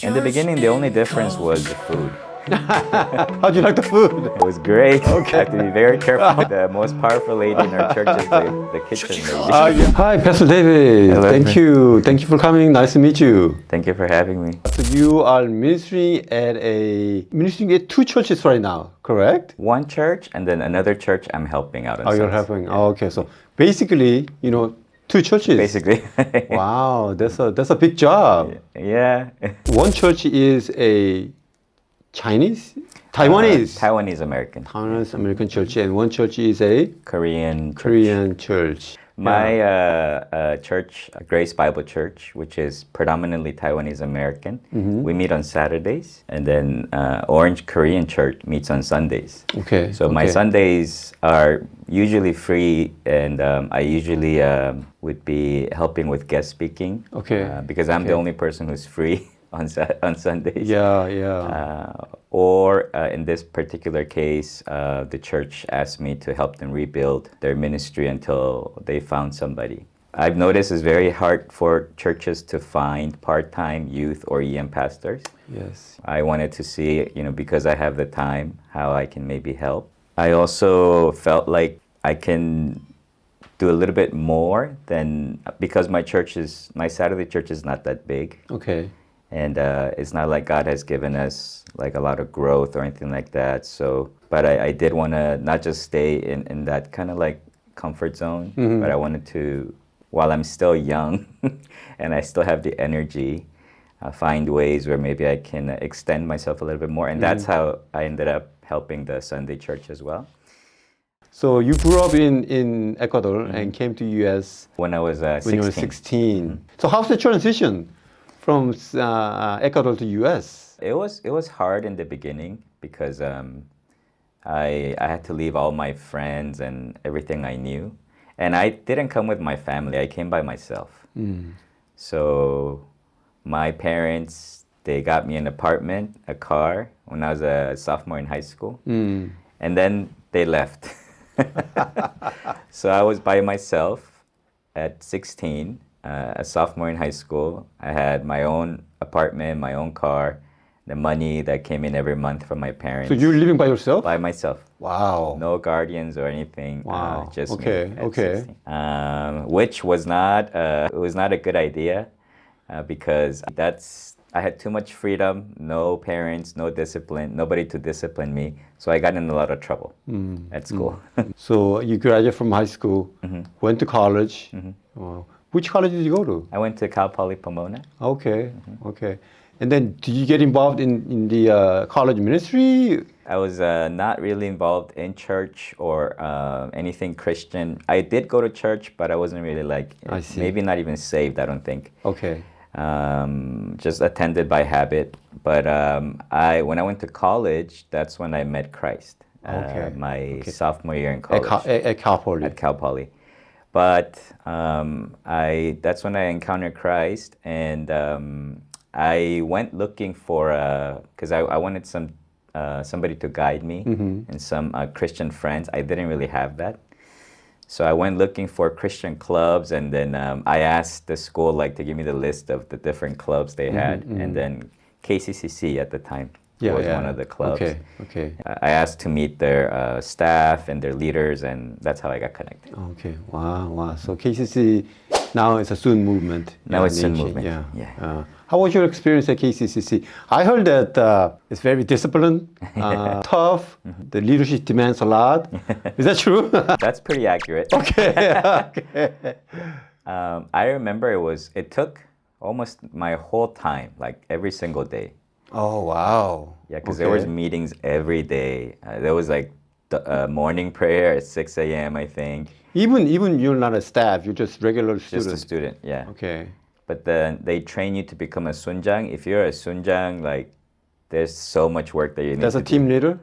In the beginning, the only difference was the food. How'd you like the food? It was great. Okay. I have to be very careful. The most powerful lady in our church is the kitchen lady. Yeah. Hi, Pastor David. Hello. Thank you for coming. Nice to meet you. Thank you for having me. So you are ministering at two churches right now, correct? One church and then another church I'm helping out on You're Sundays. helping. Oh, okay. So basically, two churches. Basically. Wow, that's a big job. Yeah. One church is a Chinese, Taiwanese, Taiwanese-American. Taiwanese-American church, and one church is a Korean. Korean church. My church, Grace Bible Church, which is predominantly Taiwanese-American, we meet on Saturdays, and then Orange Korean Church meets on Sundays. Okay. So my Sundays are usually free, and I usually would be helping with guest speaking. Okay. Because I'm the only person who's free on Sundays. Yeah. Or in this particular case, the church asked me to help them rebuild their ministry until they found somebody. I've noticed it's very hard for churches to find part-time youth or EM pastors. Yes. I wanted to see, because I have the time, how I can maybe help. I also felt like I can do a little bit more because my Saturday church is not that big. Okay. And it's not like God has given us like a lot of growth or anything like that. So, but I did want to not just stay in that kind of like comfort zone, but I wanted to, while I'm still young and I still have the energy, find ways where maybe I can extend myself a little bit more. And that's how I ended up helping the Sunday church as well. So you grew up in Ecuador and came to US When I was 16. when you were 16. So how's the transition from Ecuador to US? It was hard in the beginning because I had to leave all my friends and everything I knew. And I didn't come with my family. I came by myself. So my parents, they got me an apartment, a car, when I was a sophomore in high school. And then they left. So I was by myself at 16. A sophomore in high school. I had my own apartment, my own car, the money that came in every month from my parents. So you're living by yourself? By myself. Wow. No guardians or anything. Wow. Just Okay. me at Okay. 16. Which was not a good idea because I had too much freedom, no parents, no discipline, nobody to discipline me. So I got in a lot of trouble at school. So you graduated from high school, went to college. Wow. Which college did you go to? I went to Cal Poly Pomona. Okay. Okay. And then did you get involved in the college ministry? I was not really involved in church or anything Christian. I did go to church, but I wasn't really I see. maybe not even saved, I don't think. Okay. Just attended by habit. But when I went to college, that's when I met Christ. My sophomore year in college. At Cal Poly. At Cal Poly. But that's when I encountered Christ, and I went looking for because I wanted somebody to guide me and some Christian friends. I didn't really have that, so I went looking for Christian clubs, and then I asked the school to give me the list of the different clubs they had, and then KCCC at the time was one of the clubs. Okay. I asked to meet their staff and their leaders, and that's how I got connected. Okay. Wow. So KCC now is a student movement. Now it's a nation. movement. Yeah. How was your experience at KCCC? I heard that it's very disciplined, tough. The leadership demands a lot. Is that true? That's pretty accurate. Okay. I remember it took almost my whole time, like every single day. Oh, wow. Yeah, because there was meetings every day. There was the morning prayer at 6 a.m., I think. Even you're not a staff, you're just regular student. Just a student, yeah. Okay. But then they train you to become a sunjang. If you're a sunjang, there's so much work that you need That's to a team leader?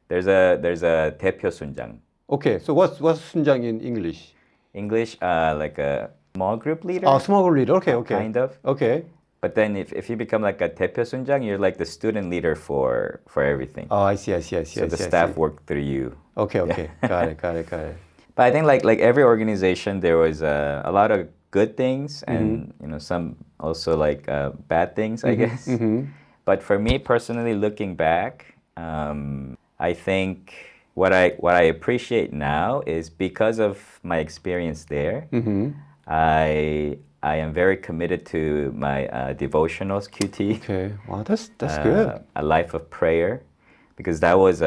There's a 대표 sunjang. Okay, so what's sunjang in English? English, like a small group leader. Oh, small group leader. Okay. Kind of. Okay. But then if you become like a 대표 sunjang, you're like the student leader for everything. Oh, I see. So the staff work through you. Okay. Got it. But I think like every organization, there was a lot of good things and some also like bad things, I guess. But for me personally, looking back, I think what I appreciate now is because of my experience there. I am very committed to my devotionals, QT. Okay, wow, that's good. A life of prayer, because that was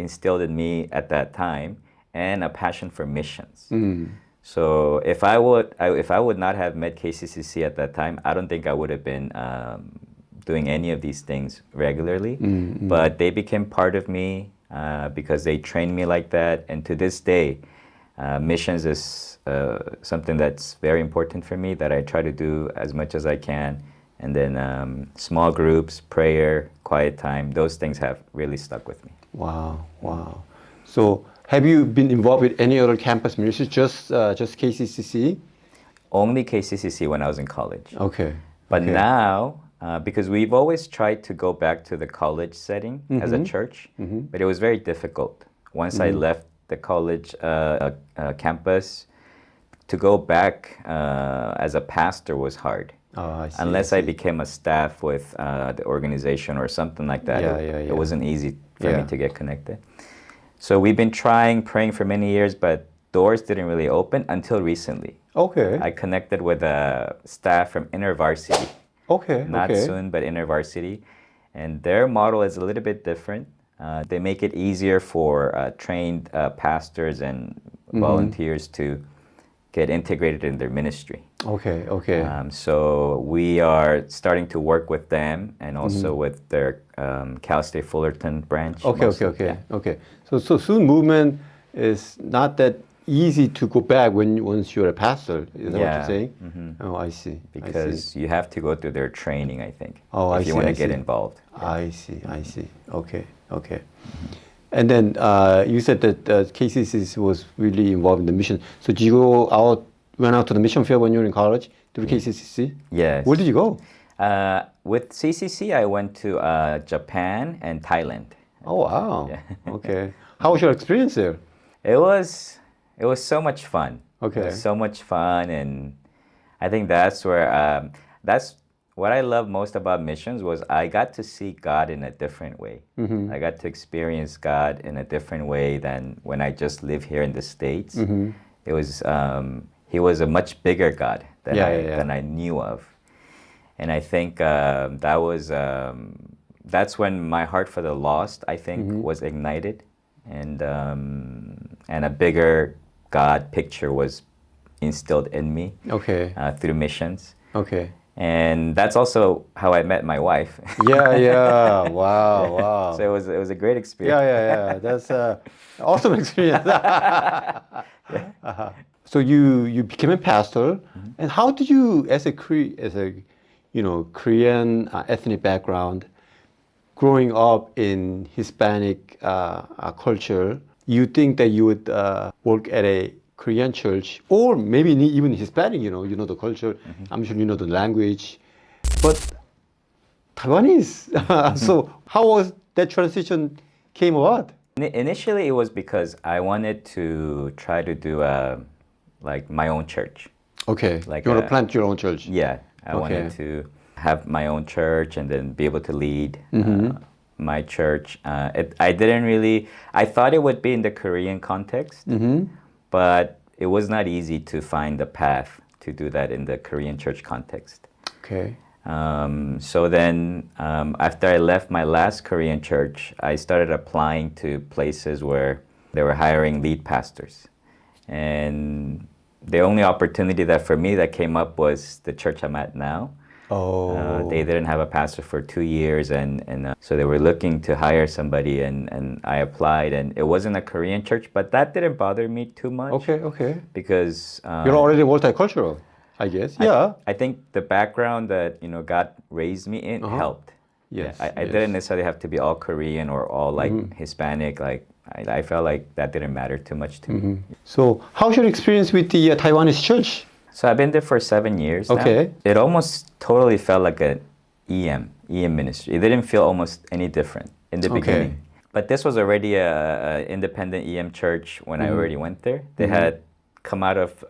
instilled in me at that time, and a passion for missions. So if I would not have met KCCC at that time, I don't think I would have been doing any of these things regularly. But they became part of me because they trained me like that, and to this day, missions is something that's very important for me, that I try to do as much as I can. And then small groups, prayer, quiet time, those things have really stuck with me. Wow, wow. So have you been involved with any other campus ministries, just KCCC? Only KCCC when I was in college. Okay. But okay. now, because we've always tried to go back to the college setting as a church, but it was very difficult. Once I left the college campus, to go back as a pastor was hard. Oh, I see, Unless I I see. became a staff with the organization or something like that, Yeah. it wasn't easy for Yeah. me to get connected. So we've been praying for many years, but doors didn't really open until recently. Okay. I connected with a staff from InterVarsity. Okay. Not okay. soon, but InterVarsity. And their model is a little bit different. They make it easier for trained pastors and volunteers to get integrated in their ministry. Okay. Okay. So we are starting to work with them and also with their Cal State Fullerton branch. Okay. mostly. Okay. Okay. Yeah. Okay. So student movement is not that easy to go back once you're a pastor. Is that what Yeah. you're saying? Oh, I see. I see. Because you have to go through their training, I think, Oh, I if you see, want I to get see. involved. I see. I see. Okay. Okay. And then you said that KCCC was really involved in the mission. So did you went out to the mission field when you were in college through KCCC? Yes. Where did you go? With CCC, I went to Japan and Thailand. Oh wow. Yeah. Okay. How was your experience there? It was so much fun. Okay. It was so much fun, and I think that's where that's what I love most about missions was I got to see God in a different way. I got to experience God in a different way than when I just live here in the States. It was He was a much bigger God than than I knew of, and I think that's when my heart for the lost, I think, was ignited, and a bigger God picture was instilled in me. Okay. Through missions. Okay. And that's also how I met my wife. Yeah. Wow. Wow. So it was a great experience. Yeah. That's awesome experience. So you became a pastor, and how did you, as a Korean ethnic background, growing up in Hispanic culture, you think that you would work at a Korean church, or maybe even Hispanic? You know the culture. I'm sure you know the language, but Taiwanese. So how was that transition came about? Initially, it was because I wanted to try to do like my own church. Okay. Like you want to plant your own church? Yeah, I wanted to have my own church and then be able to lead my church. I didn't really. I thought it would be in the Korean context, but it was not easy to find the path to do that in the Korean church context. Okay. So then, after I left my last Korean church, I started applying to places where they were hiring lead pastors. And the only opportunity that came up was the church I'm at now. Oh. They didn't have a pastor for 2 years, and so they were looking to hire somebody, and I applied, and it wasn't a Korean church, but that didn't bother me too much. Okay. Because You're already multicultural, I guess. Yeah. I think the background that God raised me in helped. Yes. I didn't necessarily have to be all Korean or all like Hispanic. Like I felt like that didn't matter too much to me. So, how's your experience with the Taiwanese church? So I've been there for 7 years now. Okay. It almost totally felt like an EM ministry. It didn't feel almost any different in the beginning. But this was already a independent EM church when I already went there. They had come out of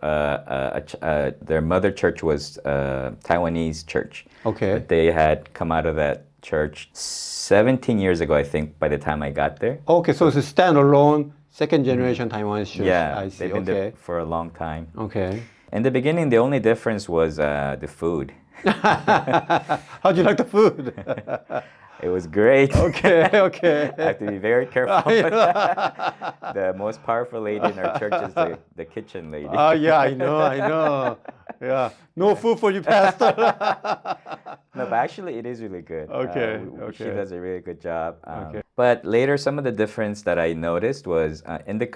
their mother church was Taiwanese church. Okay. But they had come out of that church 17 years ago, I think, by the time I got there. Okay, so it's a standalone second generation Taiwanese church. Yeah, I see. they've been Okay. there for a long time. Okay. In the beginning, the only difference was the food. How'd you like the food? It was great. Okay, okay. I have to be very careful with that. The most powerful lady in our church is the kitchen lady. Oh, yeah, I know. Yeah. No food for you, Pastor. No, but actually it is really good. Okay, She okay. does a really good job. Okay. But later, some of the difference that I noticed was in the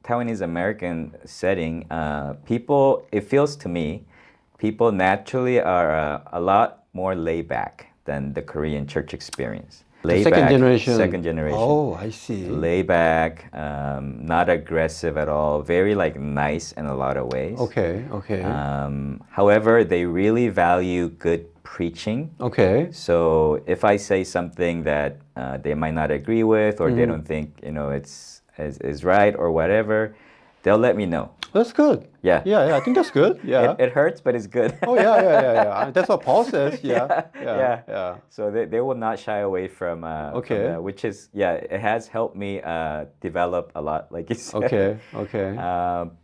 Taiwanese-American setting, people, it feels to me, people naturally are a lot more laid back than the Korean church experience. Laid Second back, generation. Second generation. Oh, I see. Laid back, not aggressive at all, very like nice in a lot of ways. Okay, okay. However, they really value good preaching. Okay. So if I say something that they might not agree with, or they don't think is right or whatever, they'll let me know. That's good. Yeah. Yeah, I think that's good. Yeah. It hurts, but it's good. Oh, yeah. That's what Paul says. Yeah. So they will not shy away from, Okay. from which is, it has helped me develop a lot, like you said. Okay.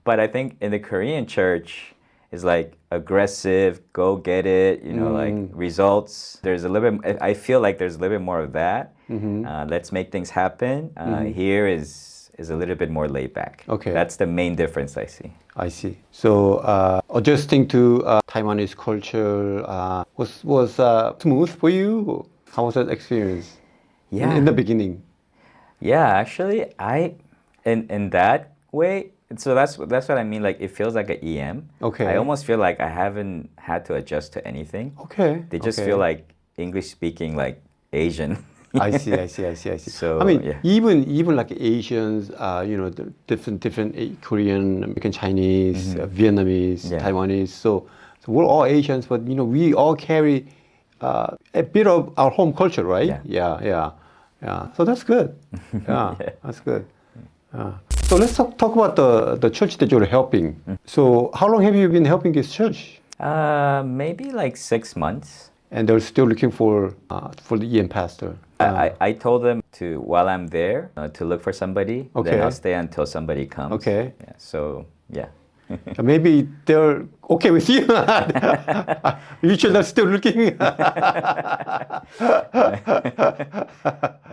But I think in the Korean church, it's like aggressive, go get it, like results. There's a little bit, I feel like there's a little bit more of that. Let's make things happen. Here is a little bit more laid back. Okay. That's the main difference I see. I see. So adjusting to Taiwanese culture was smooth for you? How was that experience? Yeah. In the beginning. Yeah, actually, in that way, so that's what I mean. Like it feels like an EM. Okay. I almost feel like I haven't had to adjust to anything. Okay. They just okay. feel like English speaking, like Asian. I see. So I mean, yeah. even like Asians, the different Korean, American, Chinese, Vietnamese, Taiwanese. So we're all Asians, but we all carry a bit of our home culture, right? Yeah. So that's good. Yeah, that's good. So let's talk about the church that you're helping. So how long have you been helping this church? Maybe like 6 months. And they're still looking for the EM pastor. I told them to, while I'm there, to look for somebody. Okay. Then I'll stay until somebody comes. Okay. Yeah, so, yeah. Maybe they're okay with you. You should are still looking.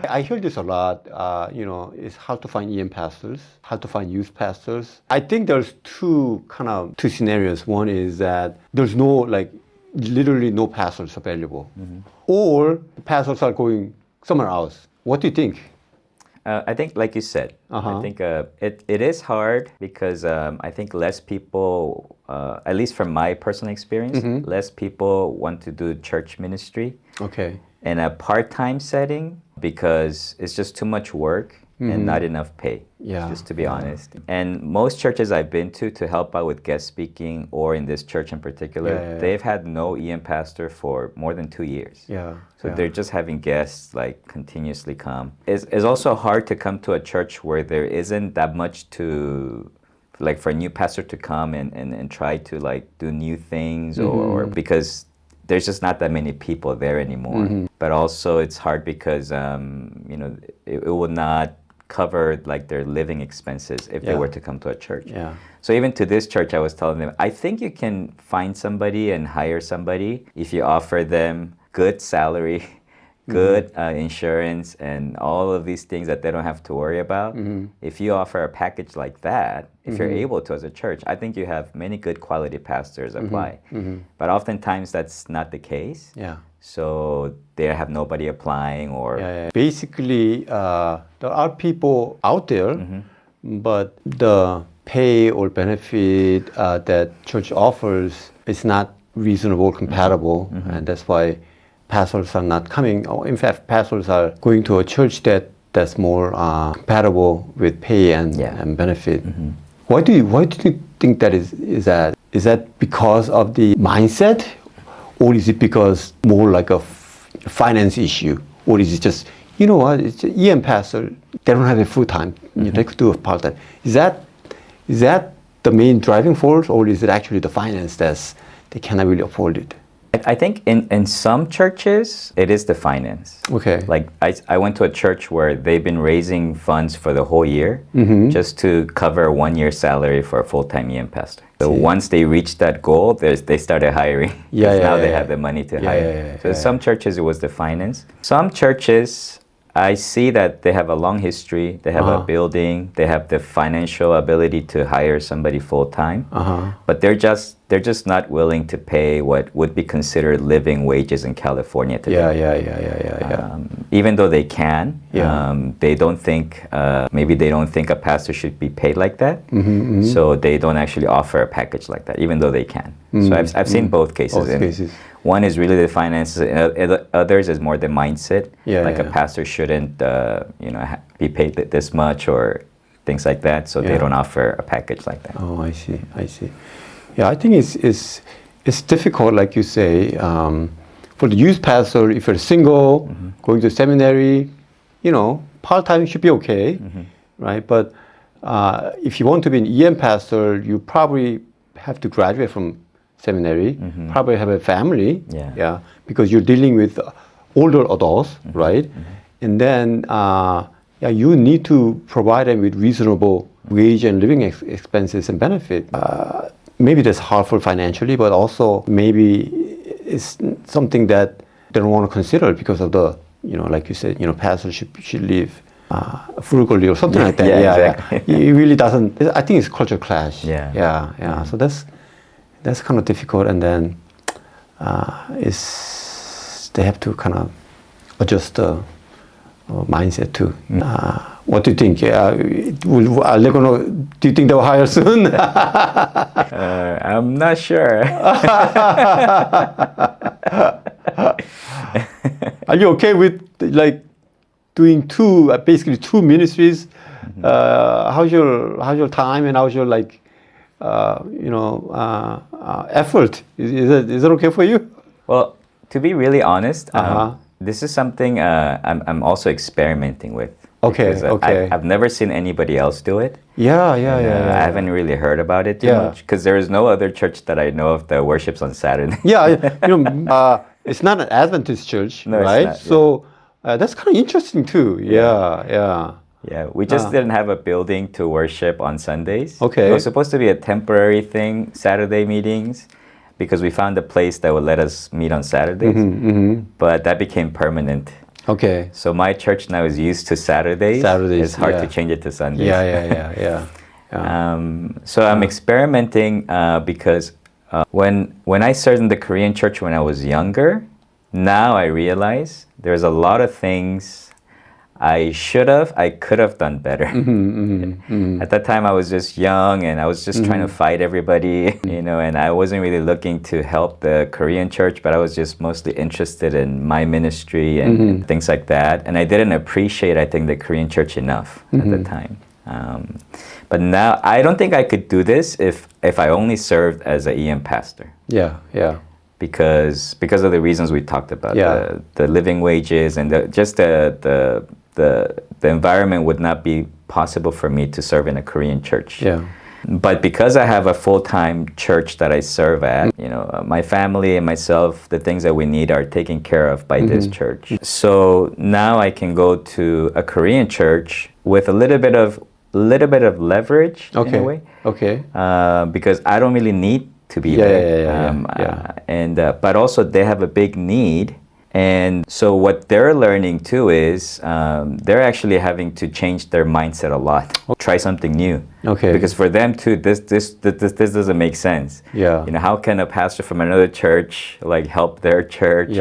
I hear this a lot. It's hard to find EM pastors, hard to find youth pastors. I think there's two scenarios. One is that there's literally no pastors available, or pastors are going somewhere else. What do you think? I think, like you said, I think it is hard because I think less people, at least from my personal experience, less people want to do church ministry Okay. in a part-time setting because it's just too much work and not enough pay, just to be honest. And most churches I've been to help out with guest speaking, or in this church in particular, they've had no EM pastor for more than 2 years. So they're just having guests like continuously come. It's also hard to come to a church where there isn't that much to, like for a new pastor to come and try to like do new things or because there's just not that many people there anymore. But also it's hard because, it will not cover like their living expenses if they were to come to a church. So even to this church, I was telling them, I think you can find somebody and hire somebody if you offer them good salary, good insurance, and all of these things that they don't have to worry about. If you offer a package like that, if you're able to as a church, I think you have many good quality pastors apply. But oftentimes that's not the case. So they have nobody applying or... Basically, there are people out there, but the pay or benefit that church offers is not reasonable, compatible, and that's why pastors are not coming. Or in fact, pastors are going to a church that's more compatible with pay and benefit. Why do you think that is that? Is that because of the mindset, or is it because more like a finance issue, or is it just it's an EM pastor, they don't have a full time, they could do a part time. Is that the main driving force, or is it actually the finance that's they cannot really afford it? I think in some churches, it is the finance. Okay. Like I went to a church where they've been raising funds for the whole year just to cover 1 year's salary for a full-time EM pastor. So once they reached that goal, they started hiring. Yeah, now they have the money to hire. So some churches, it was the finance. Some churches, I see that they have a long history. They have a building. They have the financial ability to hire somebody full-time. But they're just not willing to pay what would be considered living wages in California today. Yeah. Even though they can, they don't think, maybe they don't think a pastor should be paid like that. So they don't actually offer a package like that, even though they can. So I've seen both cases. One is really the finances, and others is more the mindset. A pastor shouldn't, be paid this much or things like that. So they don't offer a package like that. Oh, I see. Yeah, I think it's difficult, like you say, for the youth pastor. If you're single, going to seminary, part-time should be okay, right? But if you want to be an EM pastor, you probably have to graduate from seminary, probably have a family, because you're dealing with older adults, right? And then you need to provide them with reasonable wage and living expenses and benefit. Maybe that's hard for financially, but also maybe it's something that they don't want to consider because of the, like you said, pastors should live frugally or something like that. Exactly. It really doesn't. I think it's culture clash. So that's kind of difficult, and then they have to kind of adjust the mindset too. What do you think? Do you think they'll hire soon? I'm not sure. Are you okay with doing basically two ministries? How's your time and how's your effort? Is it okay for you? Well, to be really honest, this is something I'm also experimenting with. Okay. I've never seen anybody else do it. I haven't really heard about it too much because there is no other church that I know of that worships on Saturday. It's not an Adventist church, no, right? It's not, so that's kind of interesting too. We just didn't have a building to worship on Sundays. Okay. It was supposed to be a temporary thing, Saturday meetings, because we found a place that would let us meet on Saturdays. But that became permanent. Okay. So my church now is used to Saturdays. It's hard to change it to Sundays. So I'm experimenting because when I served in the Korean church when I was younger, now I realize there's a lot of things I could have done better. At that time, I was just young and I was just trying to fight everybody, and I wasn't really looking to help the Korean church, but I was just mostly interested in my ministry and things like that. And I didn't appreciate, I think, the Korean church enough at the time. But now, I don't think I could do this if I only served as an EM pastor. Because of the reasons we talked about, the living wages and the environment would not be possible for me to serve in a Korean church. But because I have a full-time church that I serve at, my family and myself, the things that we need are taken care of by this church. So now I can go to a Korean church with a little bit of leverage in a way. Because I don't really need to be there. But also they have a big need. And so what they're learning too is they're actually having to change their mindset a lot. Try something new. Because for them too, this doesn't make sense. How can a pastor from another church help their church?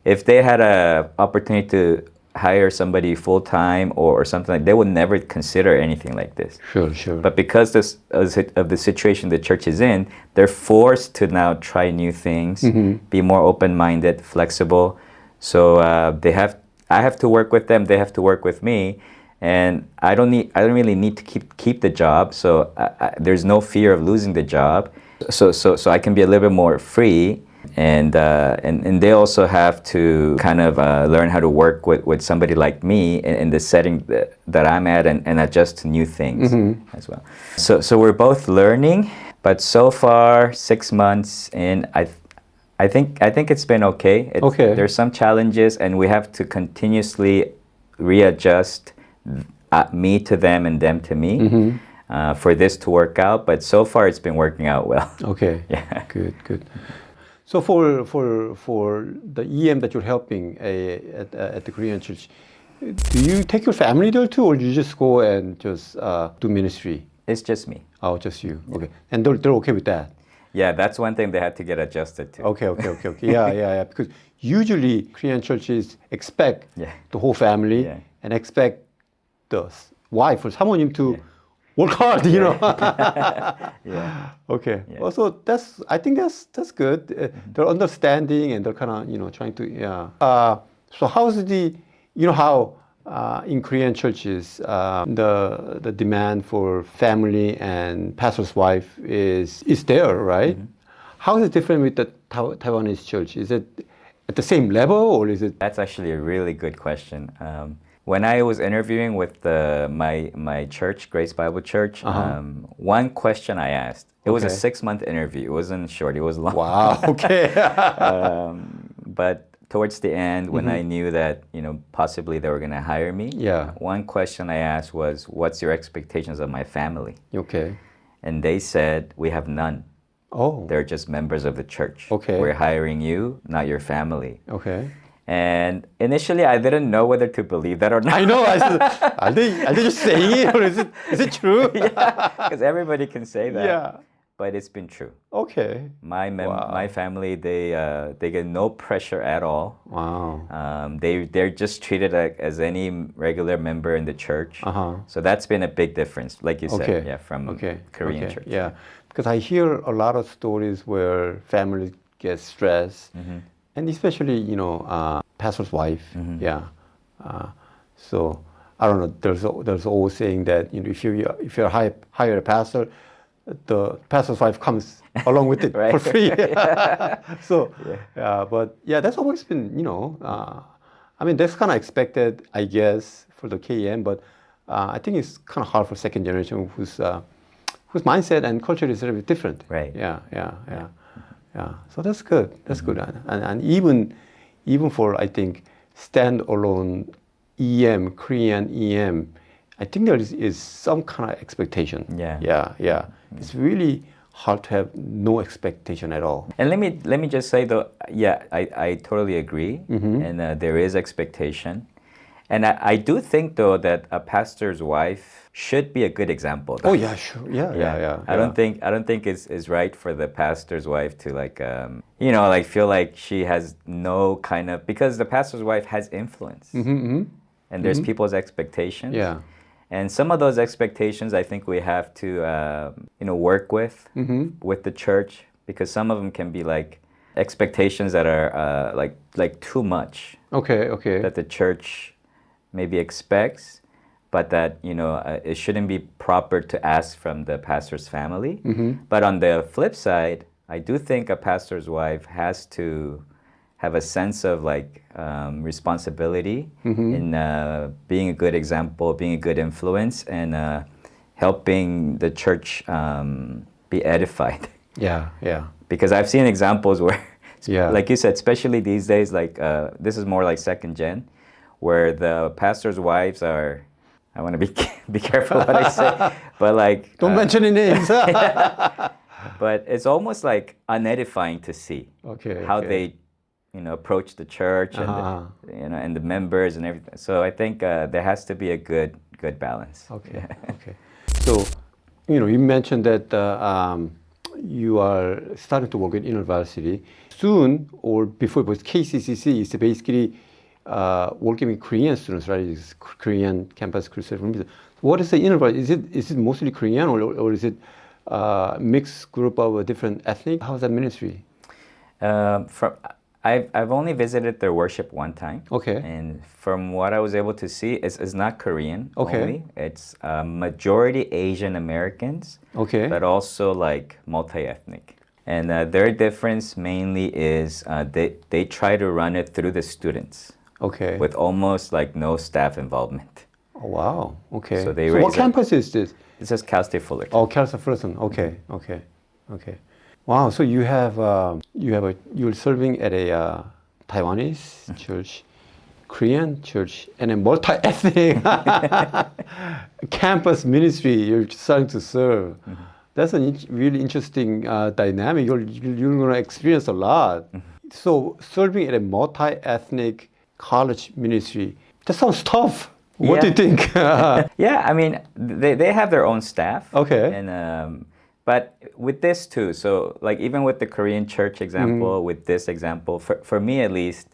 If they had a opportunity to hire somebody full-time or something like, they would never consider anything like this. Sure. But because of the situation the church is in, they're forced to now try new things, be more open-minded, flexible. So I have to work with them, they have to work with me, and I don't really need to keep the job. So there's no fear of losing the job. So I can be a little bit more free. And they also have to kind of learn how to work with somebody like me in the setting that I'm at and adjust to new things as well. So we're both learning, but so far 6 months in, I think it's been okay. Okay. There's some challenges, and we have to continuously readjust me to them and them to me for this to work out. But so far, it's been working out well. Okay. Yeah. Good. So for the EM that you're helping at the Korean church, do you take your family there too, or do you just go and just do ministry? It's just me. Oh, just you. Okay. And they're okay with that? Yeah, that's one thing they had to get adjusted to. Okay. Yeah. Because usually Korean churches expect the whole family and expect the wife or 사모님 to work hard, you know. Yeah. Okay. Yeah. Also, I think that's good. They're understanding and they're kind of trying to so how's the how in Korean churches the demand for family and pastor's wife is there, right? How is it different with the Taiwanese church? Is it at the same level, or is it? That's actually a really good question. When I was interviewing with my church, Grace Bible Church, one question I asked, it was a 6-month interview. It wasn't short, it was long. Wow, okay. But towards the end, when I knew that, possibly they were going to hire me, one question I asked was, what's your expectations of my family? Okay. And they said, we have none. Oh. They're just members of the church. Okay. We're hiring you, not your family. Okay. And initially, I didn't know whether to believe that or not. I know. I said, are they just saying it, or is it true? Yeah, because everybody can say that. Yeah. But it's been true. Okay. My family, they get no pressure at all. Wow. They're just treated as any regular member in the church. So that's been a big difference, like you said, from Korean church. Yeah, because I hear a lot of stories where families get stressed, and especially pastor's wife. Yeah. So I don't know. There's always saying that if you hire a pastor, the pastor's wife comes along with it for free. So, but that's always been, I mean, that's kind of expected, I guess, for the KM, but I think it's kind of hard for second generation whose mindset and culture is a little bit different. Right. Yeah. So that's good. That's good. And even for, I think, standalone EM, Korean EM, I think there is some kind of expectation. Yeah. It's really hard to have no expectation at all. And let me just say though, I totally agree, and there is expectation, and I do think though that a pastor's wife should be a good example. Though. Oh yeah, sure, yeah. I don't think it's right for the pastor's wife to like feel like she has no kind of, because the pastor's wife has influence, and there's people's expectations. Yeah. And some of those expectations, I think we have to, work with the church, because some of them can be like expectations that are like too much. Okay. That the church maybe expects, but that it shouldn't be proper to ask from the pastor's family. But on the flip side, I do think a pastor's wife has to have a sense of responsibility in being a good example, being a good influence, and helping the church be edified. Yeah. Because I've seen examples where, like you said, especially these days, this is more like second gen, where the pastor's wives are, I want to be careful what I say, but don't mention any names. But it's almost like unedifying to see how they approach the church and and the members and everything. So I think there has to be a good balance. Okay. So, you mentioned that you are starting to work at university soon, or before it was KCCC. Is basically working with Korean students, right? It's Korean campus Christian. What is the university? Is it mostly Korean, or is it mixed group of different ethnic? How's that ministry? I've only visited their worship one time. Okay. And from what I was able to see, it's not Korean only. It's majority Asian Americans. Okay. But also like multi-ethnic. And their difference mainly is they try to run it through the students Okay. with almost like no staff involvement. Oh, wow. Okay. So they what raise campus is this? This is Cal State Fullerton. Oh, Cal State Fullerton. Okay. Okay. Okay. Wow. So you're serving at a Taiwanese church, Korean church, and a multi-ethnic campus ministry you're starting to serve. Mm-hmm. That's a really interesting dynamic. You're going to experience a lot. Mm-hmm. So serving at a multi-ethnic college ministry, that sounds tough. What do you think? Yeah, I mean, they have their own staff. Okay. And but with this too, so like even with the Korean church example, with this example, for me at least,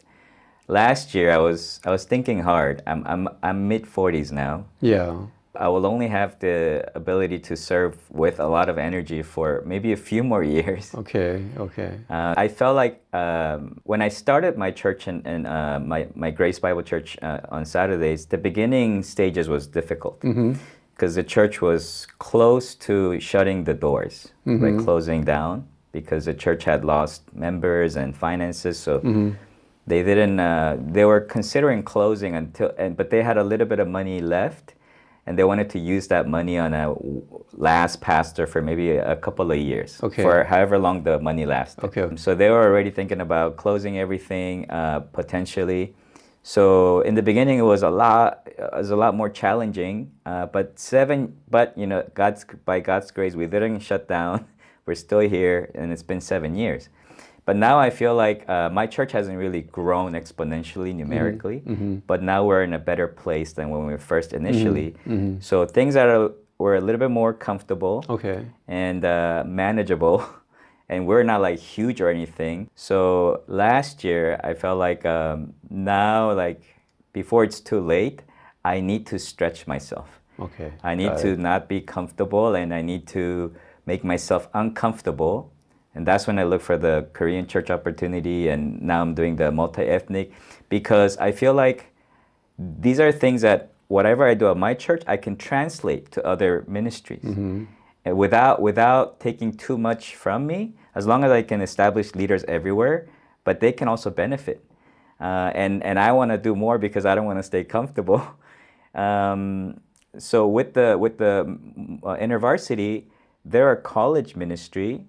last year I was thinking hard. I'm mid-40s now. Yeah. I will only have the ability to serve with a lot of energy for maybe a few more years. Okay, okay. I felt like when I started my church and my Grace Bible Church on Saturdays, the beginning stages was difficult because the church was close to shutting the doors, like closing down, because the church had lost members and finances. So they didn't. They were considering closing but they had a little bit of money left. And they wanted to use that money on a last pastor for maybe a couple of years, for however long the money lasted. Okay. So they were already thinking about closing everything potentially. So in the beginning, it was a lot more challenging. But you know, by God's grace, we didn't shut down. We're still here, and it's been 7 years. But now I feel like my church hasn't really grown exponentially numerically, but now we're in a better place than when we were first initially. So things were a little bit more comfortable and manageable, and we're not like huge or anything. So last year I felt like now, like before it's too late, I need to stretch myself. Okay. I need to not be comfortable, and I need to make myself uncomfortable. And that's when I look for the Korean church opportunity, and now I'm doing the multi-ethnic, because I feel like these are things that whatever I do at my church, I can translate to other ministries. And without taking too much from me, as long as I can establish leaders everywhere, but they can also benefit. And I want to do more because I don't want to stay comfortable. So with the InterVarsity, they're a college ministry.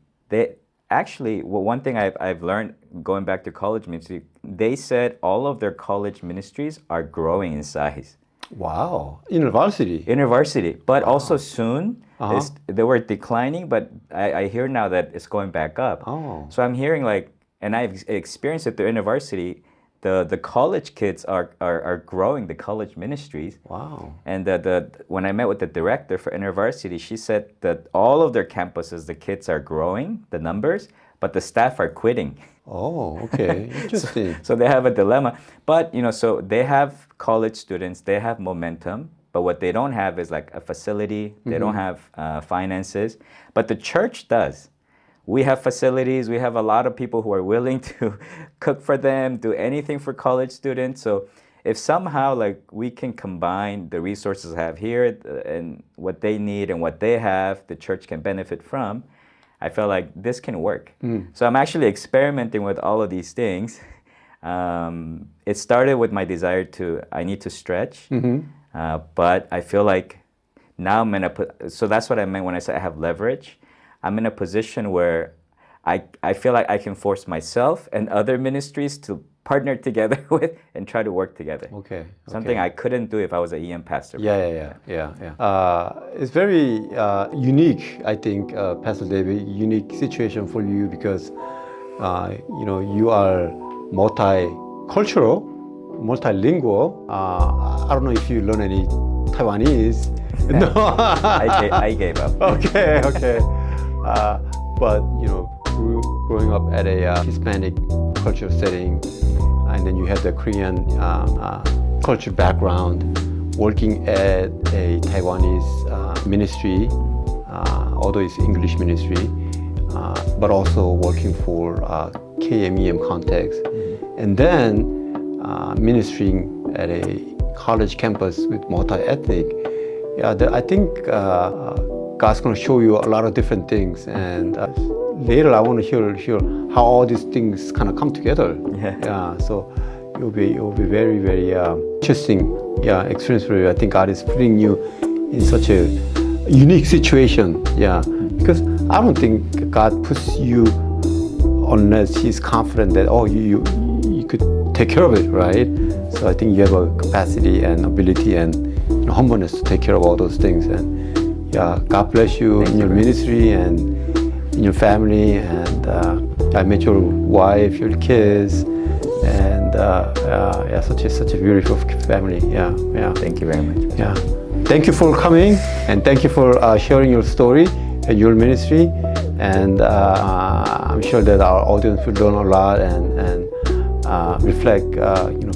Actually, one thing I've learned going back to college ministry, they said all of their college ministries are growing in size. Wow. InterVarsity. But also soon, they were declining, but I hear now that it's going back up. Oh. So I'm hearing like, and I've experienced it through InterVarsity, the college kids are growing, the college ministries. Wow. And when I met with the director for InterVarsity, she said that all of their campuses, the kids are growing, the numbers, but the staff are quitting. Oh, okay. Interesting. So they have a dilemma. But, you know, so they have college students, they have momentum, but what they don't have is like a facility, they don't have finances, but the church does. We have facilities, we have a lot of people who are willing to cook for them, do anything for college students. So if somehow like we can combine the resources I have here and what they need and what they have, the church can benefit from, I feel like this can work. So I'm actually experimenting with all of these things. It started with my desire I need to stretch, but I feel like now I'm so that's what I meant when I said I have leverage. I'm in a position where I feel like I can force myself and other ministries to partner together with and try to work together. Okay. Something I couldn't do if I was an EM pastor. Yeah. It's very unique, I think, Pastor David, unique situation for you because, you are multicultural, multilingual. I don't know if you learn any Taiwanese. No. I gave up. Okay. But growing up at a Hispanic cultural setting, and then you have the Korean culture background, working at a Taiwanese ministry, although it's English ministry, but also working for KMEM context, and then ministering at a college campus with multi-ethnic. Yeah, I think God's going to show you a lot of different things, and later I want to hear how all these things kind of come together. Yeah. So it'll be very, very interesting experience for you. I think God is putting you in such a unique situation. Because I don't think God puts you unless He's confident that you could take care of it, right? So I think you have a capacity and ability and humbleness to take care of all those things. And God bless you in your ministry and in your family. And I met your wife, your kids, and such a beautiful family. Thank you very much. Thank you for coming, and thank you for sharing your story and your ministry. And I'm sure that our audience will learn a lot and reflect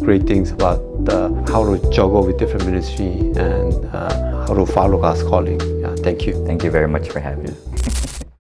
great things about how to juggle with different ministry and how to follow God's calling. Thank you. Thank you very much for having me.